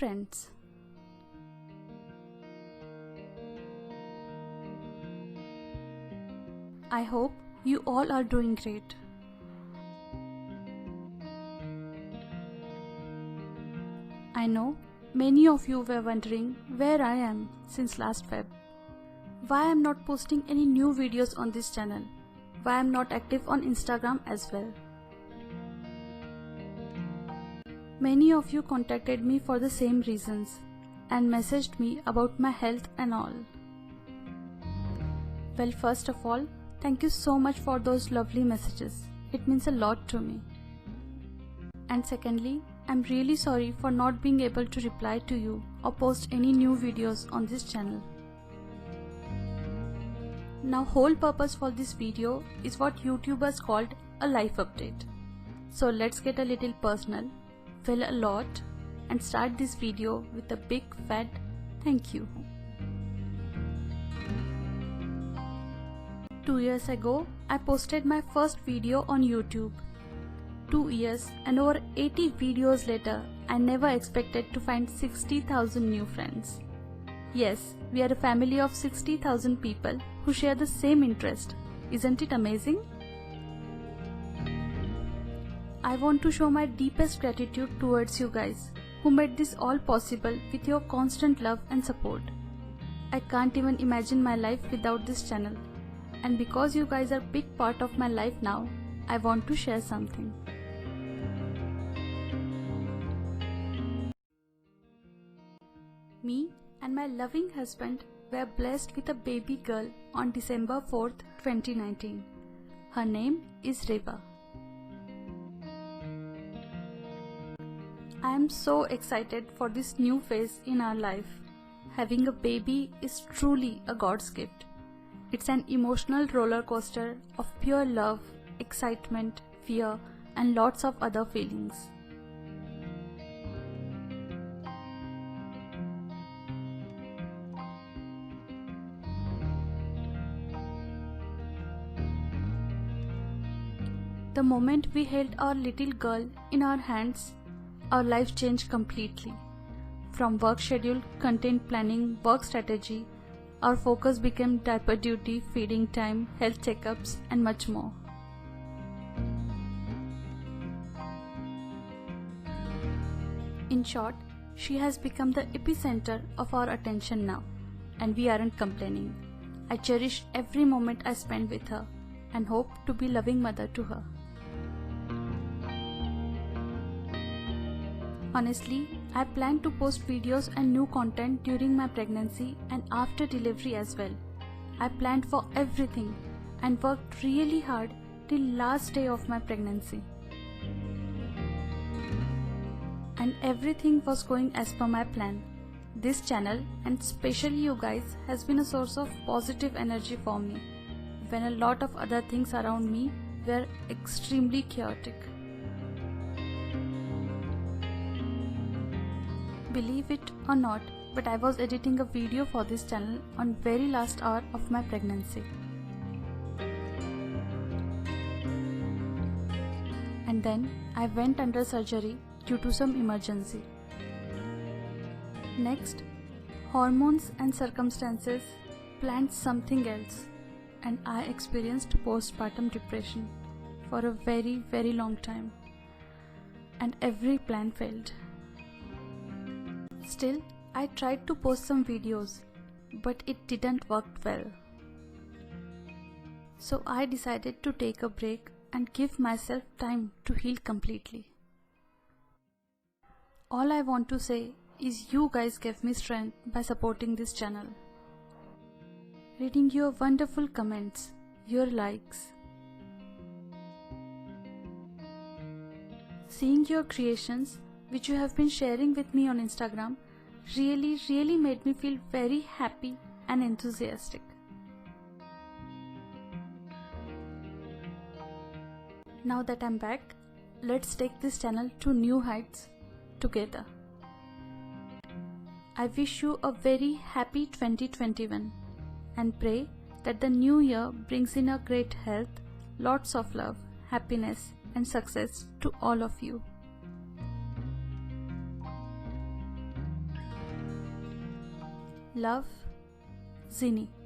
friends. I hope you all are doing great. I know many of you were wondering where I am since last Feb. Why I am not posting any new videos on this channel. Why I am not active on Instagram as well. Many of you contacted me for the same reasons and messaged me about my health and all. Well, first of all, thank you so much for those lovely messages. It means a lot to me. And secondly, I'm really sorry for not being able to reply to you or post any new videos on this channel. Now, whole purpose for this video is what YouTubers called a life update. So let's get a little personal, well, a lot, and start this video with a big fat thank you. 2 years ago, I posted my first video on YouTube. 2 years and over 80 videos later, I never expected to find 60,000 new friends. Yes, we are a family of 60,000 people who share the same interest. Isn't it amazing? I want to show my deepest gratitude towards you guys who made this all possible with your constant love and support. I can't even imagine my life without this channel. And because you guys are a big part of my life now, I want to share something. Me and my loving husband were blessed with a baby girl on December 4th, 2019. Her name is Reva. I am so excited for this new phase in our life. Having a baby is truly a God's gift. It's an emotional roller coaster of pure love, excitement, fear, and lots of other feelings. The moment we held our little girl in our hands, our life changed completely. From work schedule, content planning, work strategy, our focus became diaper duty, feeding time, health checkups, and much more. In short, she has become the epicenter of our attention now, and we aren't complaining. I cherish every moment I spend with her and hope to be a loving mother to her. Honestly, I plan to post videos and new content during my pregnancy and after delivery as well. I planned for everything and worked really hard till last day of my pregnancy. And everything was going as per my plan. This channel, and especially you guys, has been a source of positive energy for me when a lot of other things around me were extremely chaotic. Believe it or not, but I was editing a video for this channel on very last hour of my pregnancy. And then I went under surgery due to some emergency. Next, hormones and circumstances planned something else, and I experienced postpartum depression for a very long time, and every plan failed. Still, I tried to post some videos, but it didn't work well. So I decided to take a break and give myself time to heal completely. All I want to say is you guys gave me strength by supporting this channel. Reading your wonderful comments, your likes, seeing your creations which you have been sharing with me on Instagram really made me feel very happy and enthusiastic. Now that I'm back, let's take this channel to new heights together. I wish you a very happy 2021 and pray that the new year brings in a great health, lots of love, happiness and success to all of you. Love, Zini.